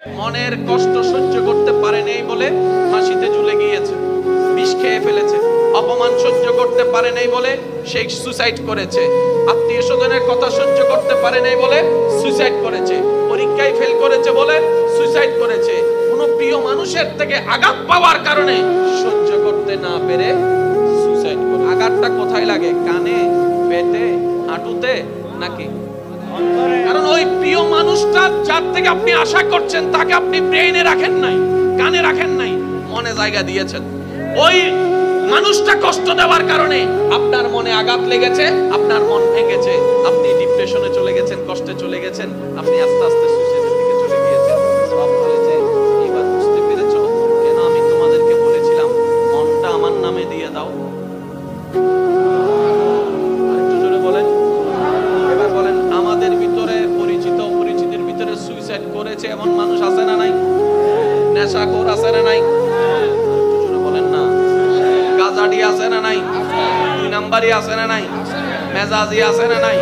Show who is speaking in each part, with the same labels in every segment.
Speaker 1: মনের কষ্ট সহ্য করতে পারে নাই বলে ফাঁসিতে ঝুলে গিয়েছে, বিষ খেয়ে ফেলেছে। অপমান সহ্য করতে পারে নাই বলে সে সুসাইড করেছে। আত্মীয় স্বজনের কথা সহ্য করতে পারে নাই বলে সুসাইড করেছে। পরীক্ষায় ফেল করেছে বলে সুসাইড করেছে। কোনো প্রিয় মানুষের থেকে আঘাত পাওয়ার কারণে সহ্য করতে না পেরে সুসাইড করে। আঘাতটা কোথায় লাগে? কানে, পেটে, হাঁটুতে নাকি? কারণ ওই প্রিয় মানুষটা যার থেকে আপনি আশা করছেন তাকে আপনি ব্রেইনে রাখেন নাই, কানে রাখেন নাই, মনে জায়গা দিয়েছেন। ওই মানুষটা কষ্ট দেওয়ার কারণে আপনার মনে আঘাত লেগেছে, আপনার মন ভেঙেছে, আপনি ডিপ্রেশনে চলে গেছেন, কষ্টে চলে গেছেন, আপনি আস্তে আস্তে সুইসাইডের দিকে চলে গিয়েছেন। সব বলেছে এবার বুঝতে পেরেছো কেন আমি তোমাদেরকে বলেছিলাম মনটা আমার নামে দিয়ে দাও? আরেকটু জোরে বলেন। এবার বলেন, আমাদের ভিতরে পরিচিত অপরিচিতের ভিতরে সুইসাইড করেছে এমন মানুষ আছে না নাই? নেশাখোর আছে না নাই? বলেন না। গাজাডি আছে না নাই? দুই নাম্বারই আছে না নাই? মেজাজি আছে না নাই?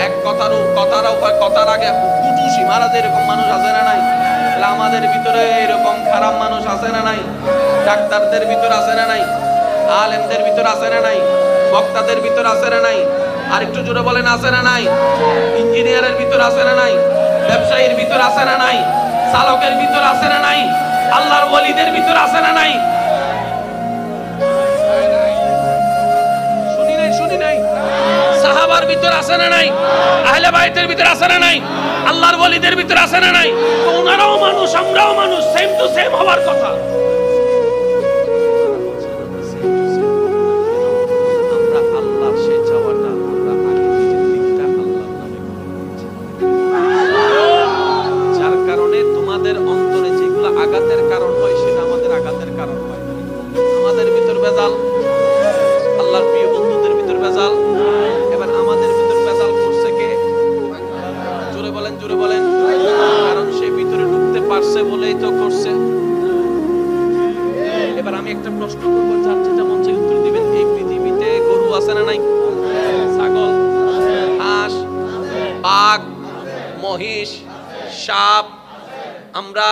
Speaker 1: এক কথার আগে কুটুসি মারা এরকম মানুষ আছে না নাই? তাহলে আমাদের ভিতরে এরকম খারাপ মানুষ আছে না নাই? ডাক্তারদের ভিতর আছে না নাই? আলেমদের ভিতর আছে না নাই? বক্তাদের ভিতর আছে না নাই? আর একটু জোরে বলেন, আছে না নাই? ইঞ্জিনিয়ারের ভিতর আছে না নাই? ব্যবসায়ীর ভিতর আছে না নাই? চালকের ভিতর আছে না নাই? আল্লাহর ওয়ালিদের ভিতর আছে না নাই? শুনি নাই? সাহাবার ভিতর আছে না নাই? আহলে বাইতের ভিতর আছে না নাই? আল্লাহর ওয়ালিদের ভিতর আছে না নাই? তো ওনারাও মানুষ, আমরাও মানুষ, সেম টু সেম হওয়ার কথা। আমরা আল্লাহর সেই চাওয়াটা আমরা আগে নিজের দিকটা আল্লাহর নামে করে নিয়েছি, যার কারণে তোমাদের অন্তরে যেগুলো আঘাতের কারণ হয় সেটা আমাদের আঘাতের কারণ হয়। আমাদের ভিতর ভেজাল, আল্লাহর প্রিয় বন্ধুদের ভিতর ভেজাল। এবার আমাদের ভিতর ভেজাল করছে কে? জোরে বলেন, জোরে বলেন। কারণ সে ভিতরে ঢুকতে পারছে বলেই তো করছে। এবার আমি একটা প্রশ্ন করবো, যার যেটা মন চায় উত্তর দিবেন। এই পৃথিবীতে গরু আছে না নাই? ছাগল, হাঁস, বাঘ, মহিষ, সাপ, আমরা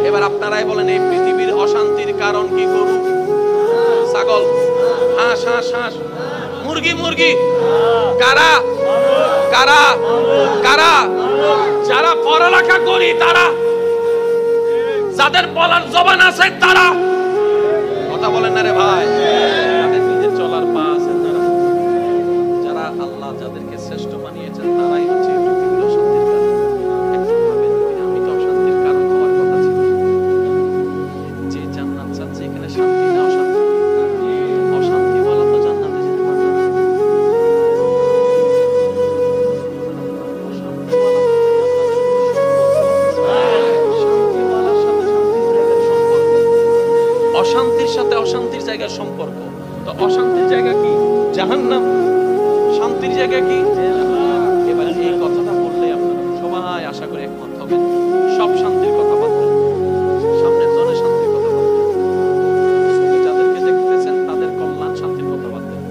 Speaker 1: এবার আপনারাই বলেন, এই পৃথিবীর অশান্তির কারণ কি? গরু, ছাগল, হাঁস, মুরগি। কারা কারা কারা? যারা পড়ালেখা করি তারা, যাদের বলার জবান আছে তারা। কথা বলেন না রে ভাই। তাদের নিজের চলার পা আছে তারা। যারা আল্লাহ যাদেরকে শ্রেষ্ঠ বানিয়েছেন তারাই হচ্ছে পৃথিবীর অশান্তির কারণ। একটু ভাবেন, আমি তো অশান্তির কারণ হওয়ার কথা ছিল। যে জান্নাত চাচ্ছে এখানে শান্তি না অশান্তি? অশান্তি বলা তো জান্নাতে যেতে পারবে না। অশান্তির সাথে অশান্তির জায়গার সম্পর্ক। তো অশান্তির জায়গা কি? জাহান্নাম। শান্তির জায়গা কি? এবার এই কথাটা বললে আপনারা সবাই আশা করে একমত হবেন। সব শান্তির কথা বাদ দেন, সামনের জনের শান্তির কথা বাদ দেন, যাদেরকে দেখতেছেন তাদের কল্যাণ শান্তির কথা বাদ দেন।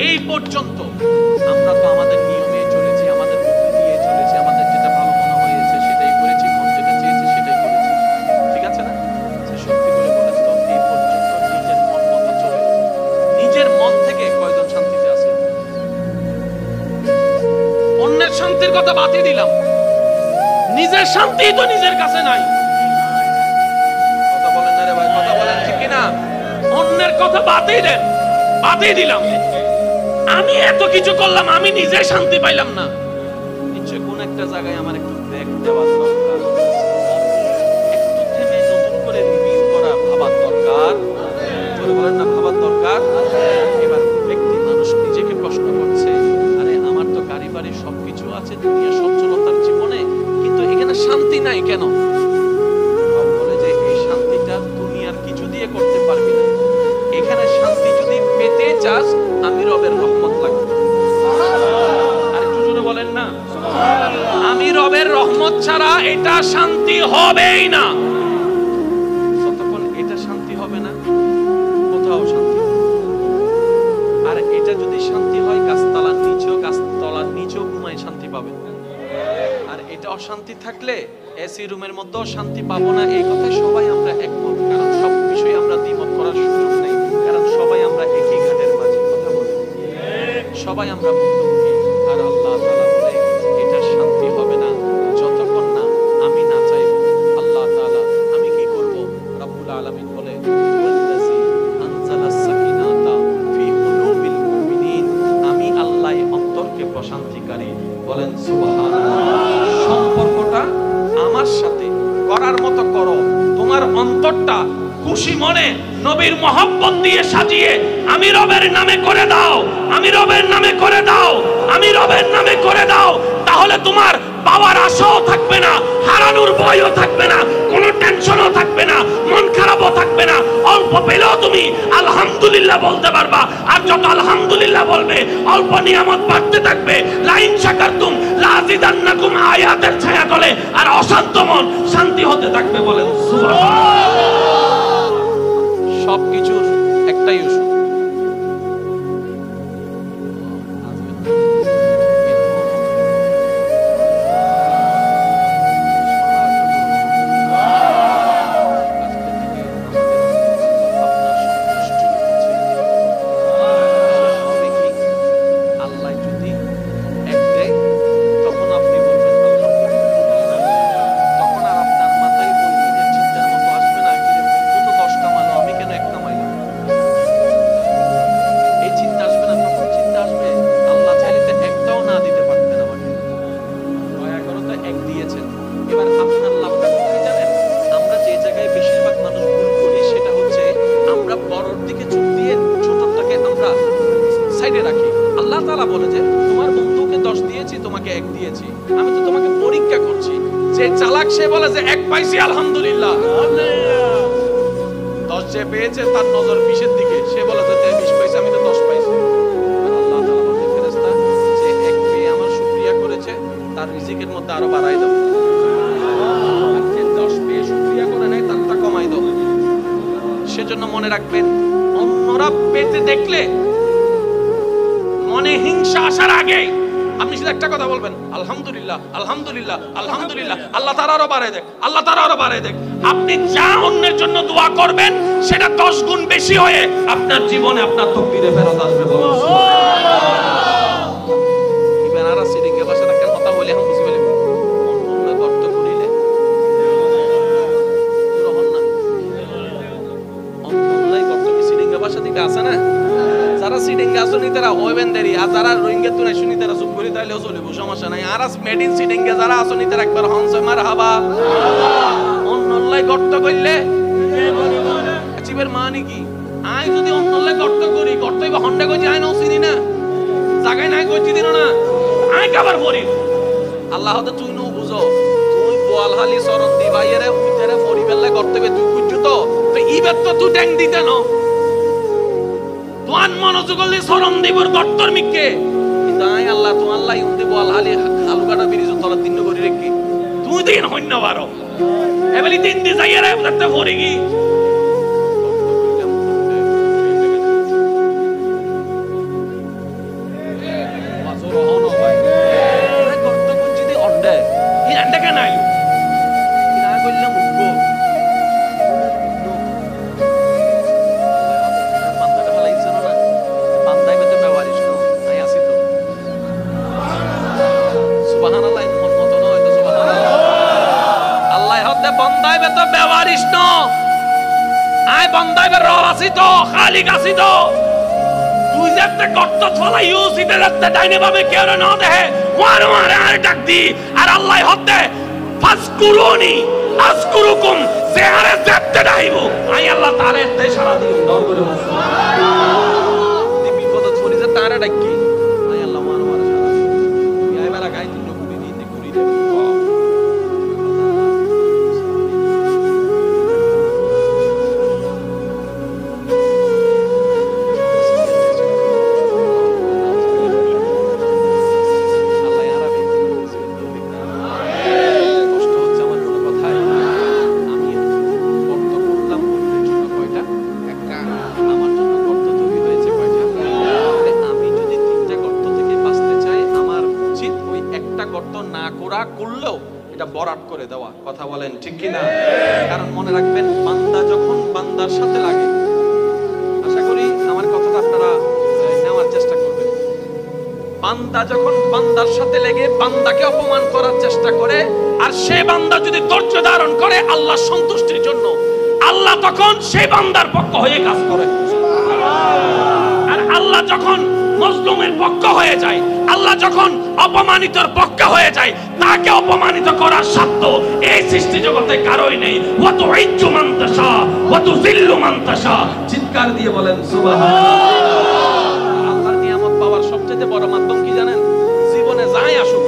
Speaker 1: এই পর্যন্ত আমরা তো আমাদের নিয়মে চলেছি, আমাদের বুদ্ধি দিয়ে চলেছি, আমাদের যেটা ভালো মনে হয়েছে সেটাই করেছি, মন যেটা চেয়েছে সেটাই করেছি। ঠিক আছে না? সত্যি করে বলেন তো, এই পর্যন্ত নিজের মন মতো চলে নিজের মন থেকে কয়জন শান্তিতে আছে? অন্যের শান্তির কথা বাদই দিলাম, নিজের শান্তি তো নিজের কাছে নাই। কথা বলেন না রে ভাই, কথা বলেন ঠিক কিনা? অন্যের কথা বাদই দেন, বাদই দিলাম। আমি এত কিছু করলাম, আমি নিজে শান্তি পাইলাম না। নিশ্চয় কোন একটা জায়গায় আমার একটু ব্রেক দেওয়ার দরকার, একটু থেমে নতুন করে রিভিউ করা, ভাবার দরকার। বলেন না, ভাবার দরকার। এবার ব্যক্তি মানুষ নিজেকে প্রশ্ন করছে, আরে আমার তো গাড়ি বাড়ি সবকিছু আছে, দুনিয়া সচ্ছলতার জীবনে, কিন্তু এখানে শান্তি নাই কেন? বলে যে এই শান্তিটা দুনিয়ার কিছু দিয়ে করতে পারবি না। এখানে শান্তি যদি পেতে চাস, আমি রবের রহমত লাগবে। আর একটু জোরে বলেন না, আমি রবের রহমত ছাড়া এটা শান্তি হবেই না। যতক্ষণ এটা শান্তি হবে না, কোথাও শান্তি। আর এটা যদি শান্তি হয়, গাছতলার নিচেও ঘুমায় শান্তি পাবে। আর এটা অশান্তি থাকলে এসি রুমের মধ্যেও শান্তি পাবো না, এই কথায় সবাই আমরা একমত। কারণ সব বিষয়ে আমরা দ্বিমত করার সুযোগ নেই, কারণ সবাই আমরা একই ঘাটের মাঝে কথা বলি, সবাই আমরা মুক্তমুখী। আর আল্লাহ তাআলা বলে এটা শান্তি হবে না যতক্ষণ না আমি না চাইব। আল্লাহ তাআলা আমি কি করব? রব্বুল আলামিন বলে ওয়াল্লাযী আনজালাস সাকিনাতা ফি কুলুবিল মুমিনিন, আমি আল্লাহ অন্তরকে প্রশান্তিকারী। বলেন সুবহানাল্লাহ। সম্পর্কটা আমার সাথে করার মতো করো, তোমার অন্তরটা খুশি মনে নবীর মহব্বত দিয়ে সাজিয়ে আমি রবের নামে করে দাও, আমি রবের নামে করে দাও, আমি রবের নামে করে দাও। তাহলে তোমার পাওয়ার আশাও থাকবে না, হারানোর ভয়ও থাকবে না, কোনো টেনশনও থাকবে না, মন খারাপও থাকবে না। অল্প পেলেও তুমি আলহামদুলিল্লাহ বলতে পারবা। আর যত আলহামদুলিল্লাহ বলবে অল্প নিয়ামত বাড়তে থাকবে। লাইন শাকারতুম লাযিদান্নাকুম আয়াতের ছায়া তলে আর অশান্ত মন শান্তি হতে থাকবে। বলেন সুবহানাল্লাহ। সবকিছুর একটাই ওষুধ, আপনি যা অন্যের জন্য দোয়া করবেন সেটা 10 গুণ বেশি হয়ে আপনার জীবনে আপনার তকদিরে ফেরত আসবে। বলুন সুবহানাল্লাহ। ইবেন আর সিডিকে ভাষা তাকে কথা বলে এখন বুঝি বলে অন্য গর্ত করিলে রহন না, অন্যলাই গর্ত কি সিডিকে ভাষা দিকে আছে না? যারা সিডিকে আসনি তারা হইবেন দেরি, আর যারা রোহিঙ্গা তুই শুনি তারা চুপ করে তাইলেও চলবে, সমস্যা নাই। আর মেড ইন সিডিকে যারা আসনি তারা একবার হনস মারহাবা। গর্ত করলে চিবের মানে কি? আই যদি অন্যলে গর্ত করি, গর্ত বা হন্ডা কইছি আই নাও চিনি না, জায়গায় নাই কইছি দিন না, আই কাবার করি। আল্লাহ তো তুই নো বুঝো, তুই বোয়ালহালি শরণ দি ভাইয়েরে উইতেরে পরিবেলে গর্তবে তুই বুঝছো তো ইবের তো তুই ট্যাং দিতে ন তোয়ান মনোযোগ হলে শরণ দিবর গর্তর মিকে। কিন্তু আই আল্লাহ তো আল্লাহ উইতে বোয়ালহালি আলুগাটা ব্রিজ তলা তিন করে রেখি তুই দিন হইন্য বারো এবেলি তিন দিন যাইয়া রে উদারতে ভরে কি করে দেওয়া। কথা বলেন ঠিক কিনা? কারণ মনে রাখবেন, বান্দা যখন বান্দার সাথে লাগে, আশা করি আমার কথাটা আপনারা নেওয়ার চেষ্টা করবেন। বান্দা যখন বান্দার সাথে লেগে বান্দাকে অপমান করার চেষ্টা করে, আর সে বান্দা যদি ধৈর্য ধারণ করে আল্লাহর সন্তুষ্টির জন্য, আল্লাহ তখন সেই বান্দার পক্ষ হয়ে কাজ করে। আর আল্লাহ যখন মজলুমের পক্ষ হয়ে যায়, আল্লাহ যখন অপমানিতর পক্ষ হয়ে যায়, তাকে অপমানিত করার সাধ্য এই সৃষ্টি জগতে কারোই নেই। ওয়া তুইজ্জু মান তাশা ওয়া তুযিল্লু মান তাশা। চিৎকার দিয়ে বলেন সুবহানাল্লাহ। আল্লাহর নিয়ামত পাওয়ার সবচেয়ে বড় মাধ্যম কি জানেন? জীবনে যাই আসুক,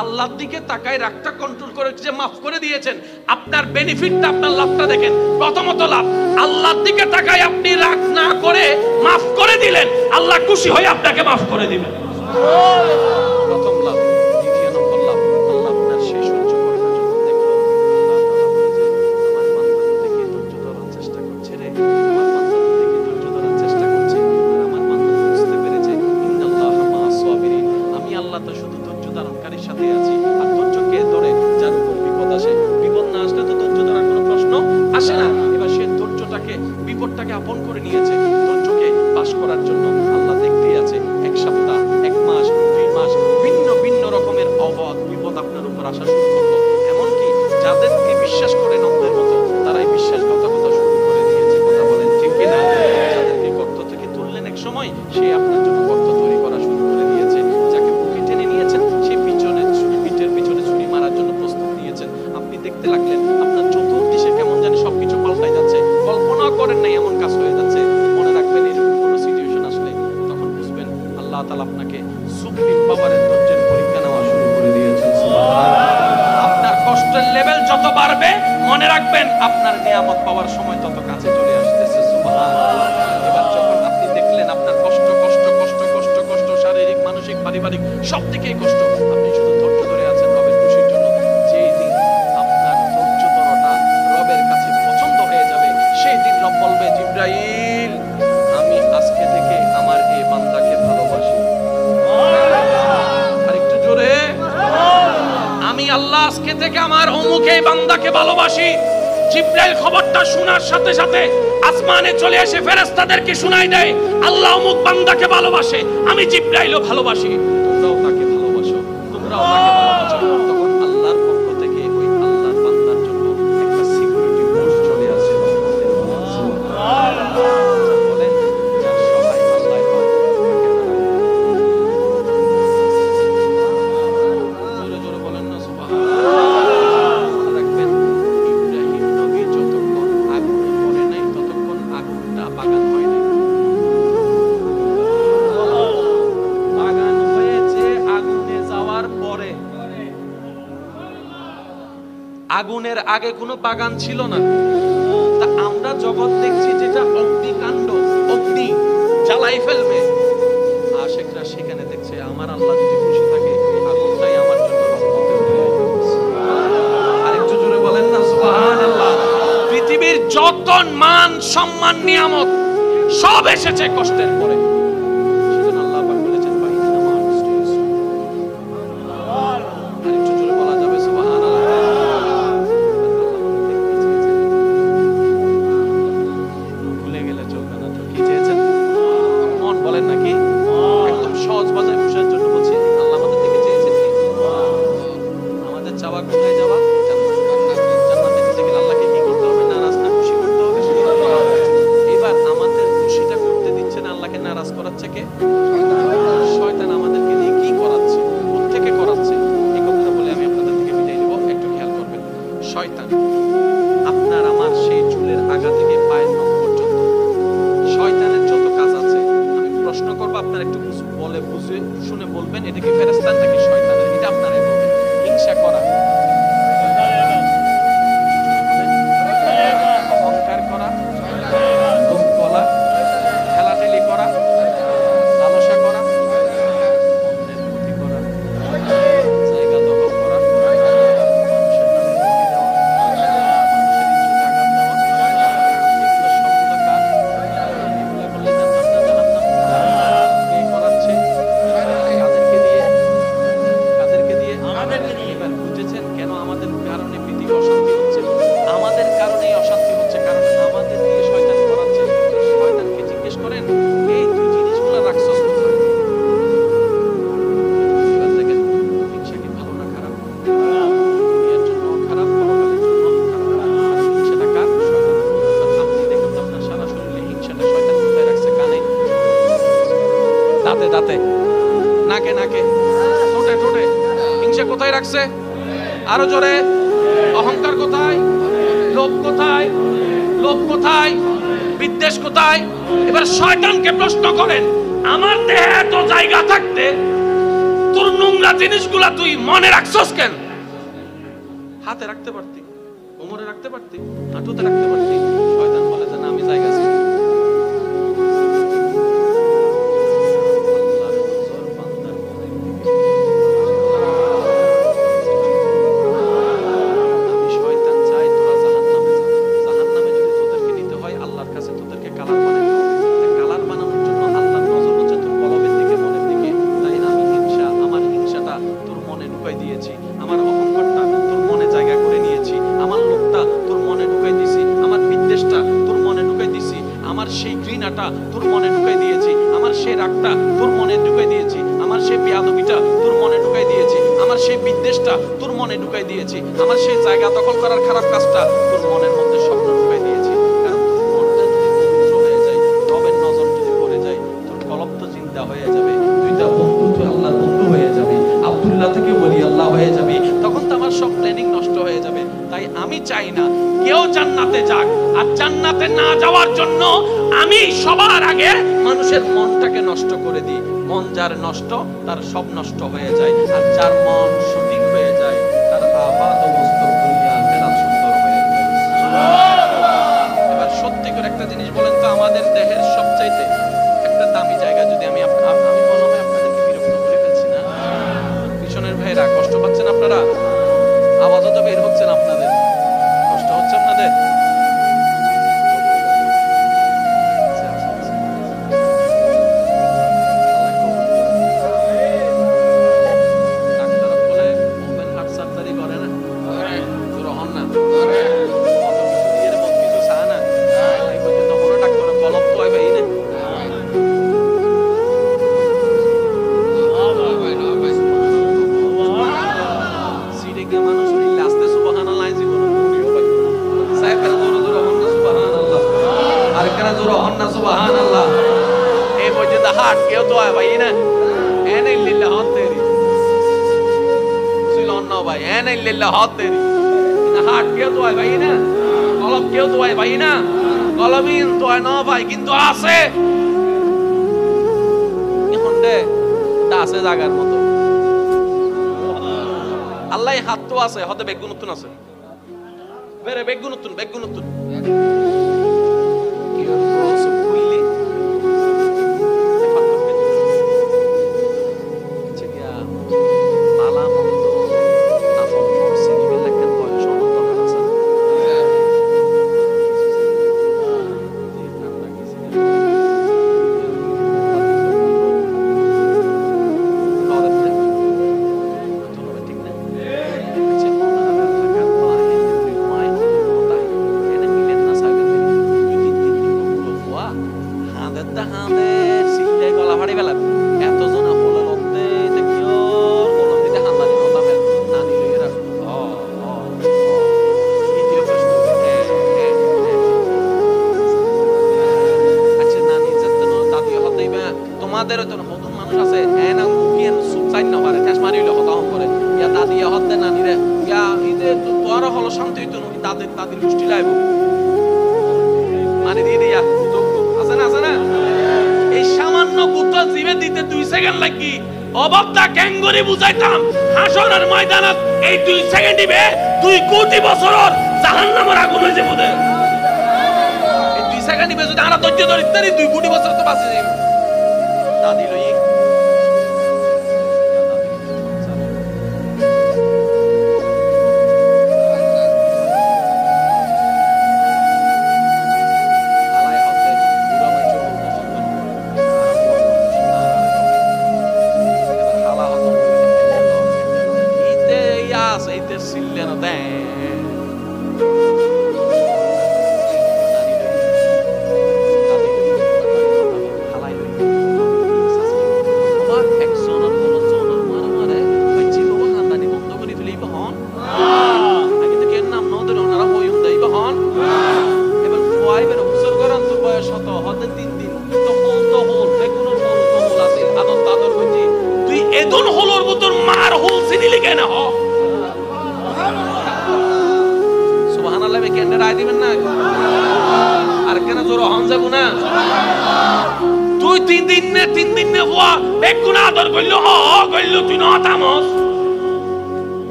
Speaker 1: আল্লাহর দিকে তাকায় রাগটা কন্ট্রোল করে যে মাফ করে দিয়েছেন, আপনার বেনিফিটটা, আপনার লাভটা দেখেন। প্রথমত লাভ, আল্লাহর দিকে তাকায় আপনি রাগ না করে মাফ করে দিলেন, আল্লাহ খুশি হয়ে আপনাকে মাফ করে দিবেন। প্রথম লাভ। দ্বিতীয় নম্বর লাভ, আল্লাহ আপনার সেই সহ্য করার জন্য দেখলো, আমার বান্দা দেখে ধৈর্য ধরার চেষ্টা করছে রে, আমার বান্দা দেখে ধৈর্য ধরার চেষ্টা করছে, আর আমার বান্দা বুঝতে পেরেছে ইন্নাল্লাহা মা'আস সাবিরিন, আমি আল্লাহ তো শুধু ধারণকারীর সাথে আছি। আর ধৈর্যকে ধরে যার উপর বিপদ আসে, বিপদ না আসলে তো ধৈর্য ধরার কোনো প্রশ্ন আসে না। এবার সে ধৈর্যটাকে, বিপদটাকে আপন করে নিয়েছে, ধৈর্যকে পাশ করার জন্য আল্লাহ দেখতেই আছে। এক সপ্তাহ, এক মাস, 2 মাস, ভিন্ন ভিন্ন রকমের অবাধ বিপদ আপনার উপর আসা শুরু করলো। এমনকি যাদেরকে বিশ্বাস করে নন্দের মতো, তারাই বিশ্বাসঘাতকতা শুরু করে দিয়েছে। কথা বলেন ঠিক কিনা? যাদেরকে গর্ত থেকে তুললেন এক সময়, সে আপনার জন্য গর্ত তৈরি করা শুরু করে দিয়েছে। যাকে বুকে টেনে নিয়েছেন, সে পিঠের পিছনে ছুরি মারার জন্য প্রস্তুত নিয়েছেন। আপনি দেখতে লাগলেন আপনার চতুর্দিকে কেমন জানি সবকিছু পাল্টাই যাচ্ছে, কল্পনা করেন নাই এমন কাজ হয়ে যাচ্ছে। মনে রাখবেন, এরকম কোনো সিচুয়েশন আসলে তখন বুঝবেন আল্লাহ তাআলা আপনাকে সুপ্রিম পাওয়ারের ধৈর্যের পরীক্ষা নেওয়া শুরু করে দিয়েছেন। সুবহানাল্লাহ। আপনার কষ্টের লেভেল যত বাড়বে, মনে রাখবেন আপনার নিয়ামত পাওয়ার সময় তত কাছে চলে আসতেছে। সুবহানাল্লাহ। এবার যখন আপনি দেখলেন আপনার কষ্ট কষ্ট কষ্ট কষ্ট কষ্ট, শারীরিক, মানসিক, পারিবারিক সব দিকেই কষ্ট, আপনি শুধু ধৈর্য ধরে আছেন রবের খুশির জন্য। যেই দিন আপনার ধৈর্য ধরাটা রবের কাছে পছন্দ হয়ে যাবে, সেই দিন রব বলবে, জিবরাইল, আমি আজকে থেকে আমার এই বান্দাকে ভালোবাসি। আর একটু জোরে, আমি আল্লাহ আজকে থেকে আমার অমুক এই বান্দাকে ভালোবাসি। জিবরাইল খবরটা শোনার সাথে সাথে আসমানে চলে এসে ফেরেশতাদেরকে শোনায় দেয়, আল্লাহ অমুক বান্দাকে ভালোবাসে, আমি জিবরাইলও ভালোবাসি, তোমরাও তাকে ভালোবাসো, তোমরাও তাকে ভালোবাসো। তখন আল্লাহর পক্ষ থেকে ওই আল্লাহর বান্দার জন্য একটা সিকিউরিটি ফোর্স চলে আসে। সুবহানাল্লাহ। বলেন, যার সবাই আল্লাহ পায়, জোরে জোরে বলেন না সুবহানাল্লাহ। রাখবেন, ইব্রাহিম নবী যতক্ষণ আগুনে পড়ে নাই, ততক্ষণ আগুনটা বাগান হয় নাই। বাগান হয়ে আগুনের আগে কোনো বাগান ছিল না। তা আমরা জগৎ দেখছি যেটা অগ্নিকাণ্ড, অগ্নি জ্বালাই ফেলবে, আশিকরা সেখানে দেখছে আমার আল্লাহ যদি খুশি থাকে আগুনটাই আমার জন্য রহমতের হয়ে যাবে। আরেকটু জোরে বলেন না সুবহানাল্লাহ। পৃথিবীর যত মান সম্মান নিয়ামত সব এসেছে কষ্টের পরে। সেজন্য আল্লাহ পাক বলেছেন ভাই আরেকটু জোরে বলা যাবে সুবহানাল্লাহ। ভুলে গেলে চলবে না তো, কি চেয়েছেন মন বলেন নাকি? একদম সহজ ভাষায় বুঝার জন্য বলছি, আল্লাহ আমাদের থেকে চেয়েছেন কি? আমাদের চাওয়া কোথায় যাওয়া? জান্নাতে যেতে গেলে আল্লাহকে কি করতে হবে? নারাজ না খুশি করতে হবে। এবার আমাদের খুশিটা করতে দিচ্ছে না, আল্লাহকে নারাজ করাচ্ছে কে? শয়তান আমাদেরকে দিয়ে কি করাচ্ছে, কোত্থেকে করাচ্ছে? এই কথাটা বলে আমি আপনাদের থেকে বিদায় নেব। একটু খেয়াল করবেন, শয়তান আপনার আমার সেই চুলের আগা থেকে পায়ের নখ পর্যন্ত শয়তানের যত কাজ আছে, আমি প্রশ্ন করবো, আপনারা একটু বলে বুঝে শুনে বলবেন এটা কি ফেরেশতার নাকি শয়তানের? এটা আপনারাই বলবেন। হিংসা করা, অহংকার করা, লোভ বলা, ঠেলাঠেলি করা, লালসা করা, অন্যের ক্ষতি করা, জায়গা দখল করা, মানুষের নামে হুমকি দেওয়া, মানুষের ইজ্জতে আঘাত দেওয়া, এগুলো সবগুলো কাজ। এগুলো করলে জান্নাত না জাহান্নাম? কে করাচ্ছে? কাদেরকে দিয়ে? কাদেরকে দিয়ে? এবার বুঝেছেন কেন আমাদের কারণে পৃথিবী অশান্তি হচ্ছে? আমাদের কারণেই অশান্তি হচ্ছে, কারণ আমাদের দিয়ে শয়তান করাচ্ছে। শয়তানকে জিজ্ঞেস করেন, এই তুই জিনিসগুলো রাখছস কোথায়? এবার দেখেন হিংসা কি ভালো না খারাপ? দুনিয়ার জন্য খারাপ, পরকালের জন্য খারাপ। হিংসাটা কার? শয়তান। আপনি দেখুন তো আপনার সারা শরীরে হিংসাটা শয়তান কোথায় রাখছে? কানে, দাঁতে দাঁতে, নাকে নাকে, ঠোঁটে ঠোঁটে। হিংসা কোথায় রাখছে? আরো জোরে। অহংকার কোথায়? লোভ কোথায়? লোভ কোথায়? বিদ্বেষ কোথায়? এবার শয়তানকে প্রশ্ন করেন, আমার দেহে এত জায়গা থাকতে তোর নোংরা জিনিসগুলা তুই মনে রাখছস কেন? হাতে রাখতে পারতি, কোমরে রাখতে পারতি, হাঁটুতে রাখতে পারতি। শয়তান বলে যে না, আমি জায়গা আছি। তোর মনে ঢুকাই দিয়েছি, আমার সেই রাগটা তোর মনে ঢুকাই দিয়েছি, আমার সেই বেয়াদবিটা তোর মনে ঢুকাই দিয়েছি, আমার সেই বিদ্বেষটা তোর মনে ঢুকাই দিয়েছি, আমার সেই জায়গা দখল করার খারাপ কাজটা তোর মনের মধ্যে স্বপ্ন ঢুকাই দিয়েছি। কারণ তোর মনটা যদি পবিত্র হয়ে যায়, রবের নজর যদি পড়ে যায়, তোর কলব তো চিন্তা হয়ে যাবে, দুইটা বন্ধু তুই আল্লাহর বন্ধু হয়ে যাবে, আব্দুল্লাহ থেকে ওলি আল্লাহ হয়ে যাবে, তখন তো আমার সব প্ল্যানিং নষ্ট হয়ে যাবে। তাই আমি চাই না কেউ জান্নাতে যাক, আর জান্নাতে না যাওয়ার জন্য আমি সবার আগে মানুষের মনটাকে নষ্ট করে দিই। মন যার নষ্ট তার সব নষ্ট হয়ে যায়, আর যার মন সঠিক হয়ে যায় তার আবাদ মস্তক দুনিয়া আখিরাত সুন্দর হয়ে যায়। এবার সত্যি করে একটা জিনিস বলেন তো, আমাদের দেহের সবচাইতে একটা দামি জায়গা যদি আমি মনে হয় আপনাদেরকে বিরক্ত করে ফেলছি না? পিছনের ভাইরা কষ্ট পাচ্ছেন আপনারা? আওয়াজও তো বের হচ্ছে না আপনাদের, কষ্ট হচ্ছে আপনাদের? কিন্তু আছে জায়গার মতো আল্লাহ হাত তো আছে, হতে বেগুন আছে, বেরে বেগুন নতুন বুঝাইতাম হাসরের ময়দানত এই 2 সেকেন্ড দিবে 2 কোটি বছর জাহান্নামের আগুন হয়ে যাবে এই 2 সেকেন্ড দিবে যদি আমরা ধৈর্য ধরি তাহলে 2 কোটি বছর তো বাঁচে যাবে দাদি লই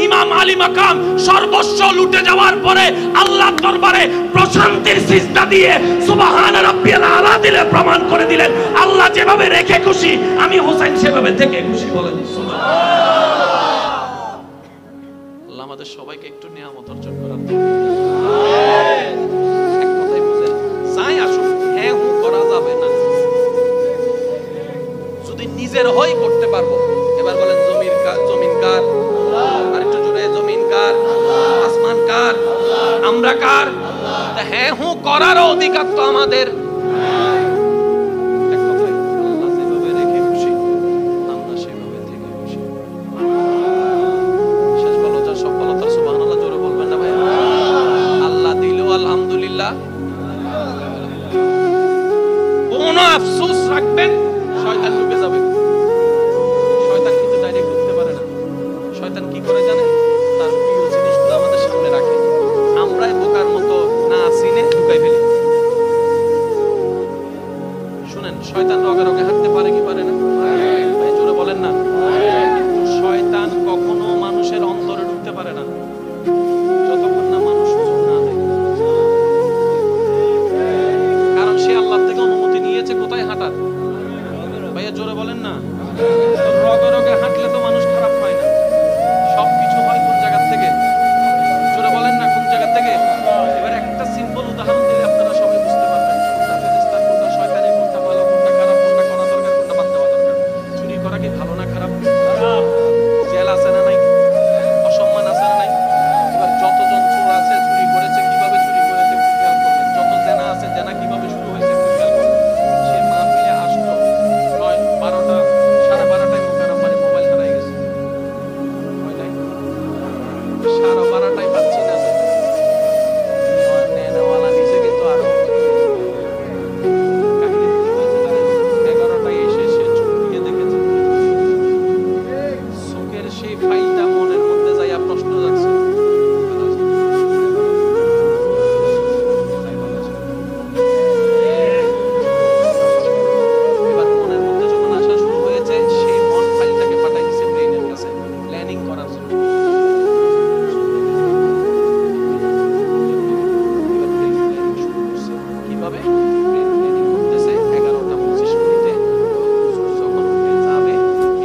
Speaker 1: ইমাম আলী মাকাম সর্বস্ব লুটে যাওয়ার পরে আল্লাহর দরবারে প্রশান্তির সিজদা দিয়ে সুবহান রাব্বিয়াল আলা দিলে প্রমাণ করে দিলেন আল্লাহ যেভাবে রেখে খুশি আমি হোসেন সেভাবে থেকে খুশি বলেন সুবহানাল্লাহ। আমাদের সবাইকে একটু নিয়ামত অর্জন করার এক কথাই বুঝেন, যাই আসুক হ্যাঁ হু করা যাবে না। যদি নিজের হই করতে পারবো। এবার বলেন জমিন কার? আর একটু জোরে, জমিন কার? আসমান কার? আমরা কার? হ্যাঁ হু করার অধিকার তো আমাদের। কোন আফসোস রাখবেন, শয়তান ঢুকে যাবে। শয়তান কিন্তু ডাইরেক্ট ঢুকতে পারে না। শয়তান কি করে জানেন? তার প্রিয় জিনিসগুলো আমাদের সামনে রাখে, আমরাই বোকার মতো না চিনে ঢুকাই ফেলি। শুনেন, শয়তান রগে রগে হাঁটতে পারে কি পারে না? ভাই জোরে বলেন না। কিন্তু শয়তান কখনো মানুষের অন্তরে ঢুকতে পারে না যতক্ষণ না মানুষ সুযোগ না দেয়। কারণ সে আল্লাহ থেকে অনুমতি নিয়েছে কোথায় হাঁটার। ভাইয়া জোরে বলেন না। রগে রগে হাঁটলে তো মানুষ খারাপ হয় না, সবকিছু হয় কোন জায়গা থেকে? জোরে বলেন না, কোন জায়গা থেকে? এবার একটা সিম্পল উদাহরণ দিলে আপনারা সবাই বুঝতে পারবেন কোনটা ফেরেশতা, কোনটা শয়তানি, কোনটা ভালো, কোনটা খারাপ, কোনটা করা দরকার, কোনটা বাদ দেওয়া দরকার। চুরি করা কি ভালো না খারাপ? জেল আছে না নাই? অসম্মান আছে না নাই? এবার যতজন চোর আছে, চুরি করেছে, কিভাবে চুরি করেছে একটু খেয়াল করবেন। যত জেনা আছে, জেনা কিভাবে শুরু হয়েছে একটু খেয়াল করবেন। সে মাহফিলে আসলো 9-12টা, 12:30টায় মোকাররমায় মোবাইল হারাই গেছে। 12:30টায় পাচ্ছি না। নেওয়ালা নিচে কিন্তু আরো কাহিনী কি হয়েছে জানেন? 11টায় এসে সে চোখ দিয়ে দেখেছে, চোখের সেই ফাইলটা মনের মধ্যে যাইয়া প্রশ্ন জাগছে। এবার মনের মধ্যে যখন আসা শুরু হয়েছে, সেই মন ফাইলটাকে পাঠাই দিচ্ছে ব্রেইনের কাছে প্ল্যানিং করার জন্য। কিভাবে প্ল্যানিং করতেছে? 11:25 যখন উঠে যাবে,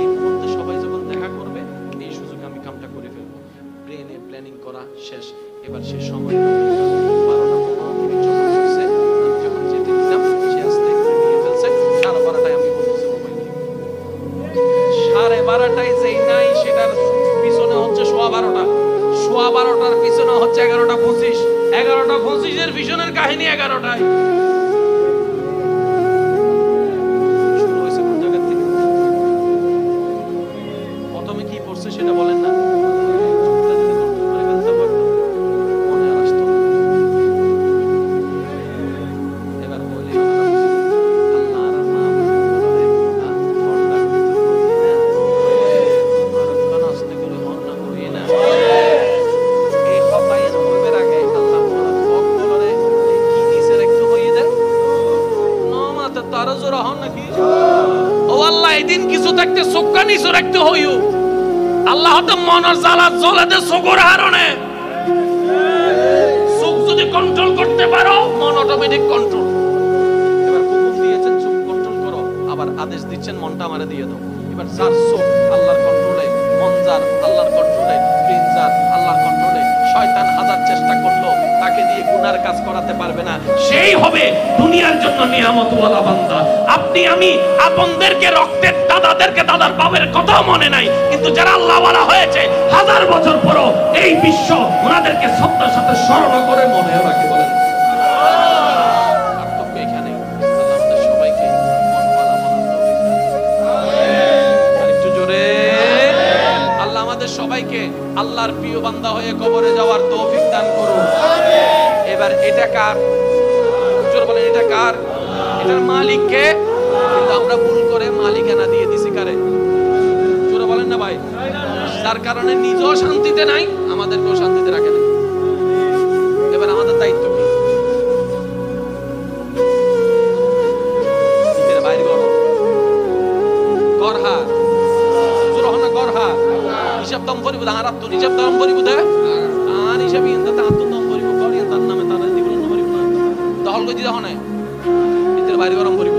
Speaker 1: এই মুহূর্তে সবাই যখন দেখা করবে, এই সুযোগে আমি কামটা করে ফেলবো। ব্রেনে প্ল্যানিং করা শেষ। এবার সে সময় 12:15 যখন হয়েছে, আমি যখন যেতে দিলাম, সে আস্তে করে নিয়ে ফেলছে। 12:30টায় আমি বলতেছি মোবাইল নিয়ে। 12:30টায় যেই নাই, সেটার পিছনে হচ্ছে 12:15। 12:15টার পিছনে হচ্ছে 11:25। 11:25-এর পিছনের কাহিনী 11টায় শুরু হয়েছে। কোন জায়গা থেকে? প্রথমে কি পড়ছে সেটা বলেন না। চোখটা যদি কন্ট্রোল করে ফেলতে পারতো, মনে আর আসতো না। এবার বলি আল্লাহ আর মা আস্তে করে হন না করি না। এই হতায়ের হইবার আগে আল্লাহ বলরে কি নিচে রাখতে হইয়ে দেয় নমাতে তার জোর হন নাকি? ও আল্লাহ, এদিন কিছু থাকতে চোখটা নিচে রাখতে হইও। আল্লাহ তো মনের জ্বালা জ্বলে দে চোখের হারণে। চোখ যদি কন্ট্রোল করতে পারো, মন অটোমেটিক কন্ট্রোল। এবার হুকুম দিয়েছেন চোখ কন্ট্রোল করো, আবার আদেশ দিচ্ছেন মনটা আমারে দিয়ে দাও। এবার যার চোখ আল্লাহর কন্ট্রোলে, মন যার আল্লাহর কন্ট্রোলে, ব্রেন যার আল্লাহর কন্ট্রোলে, শয়তান হাজার চেষ্টা করলো তাকে দিয়ে গুনার কাজ করাতে পারবে না। সেই হবে দুনিয়ার জন্য নিয়ামতওয়ালা বান্দা। আপনি আমি আপনদেরকে, রক্তের দাদাদেরকে, দাদার বাবার কথাও মনে নাই, কিন্তু যারা আল্লাহওয়ালা হয়েছে, 1000 বছর পরও এই বিশ্ব ওনাদেরকে শ্রদ্ধার সাথে স্মরণ করে মনে রাখে। বলেন পার্থক্য এখানে। আল্লাহ আমাদের সবাইকে মনওয়ালা বানান তৌফিক। আরেকটু জোরে। আল্লাহ আমাদের সবাইকে আল্লাহর প্রিয় বান্দা হয়ে কবরে যাওয়ার তৌফিক দান করুন। এবার এটা কার? জোরে বলেন, এটা কার? এটার মালিক কে? কিন্তু আমরা ভুল করে মালিকানা দিয়ে দিছি কারে? জোরে বলেন না ভাই। যার কারণে নিজেও শান্তিতে নাই, আমাদেরকেও শান্তিতে রাখে না। এবার আমাদের দায়িত্ব কি? ভিতরে বাইরে করো, গড়হা জোরে হন না, গড়হা হিসাব দম করিব, হারাত তো হিসাব দম করিব দে আর হিসাব ইন্দা তা তো দম করিব, করি তার নামে তার দিগুলো করিব না, দহল কই দিদা হনে ভিতরে বাইরে গরম করিব।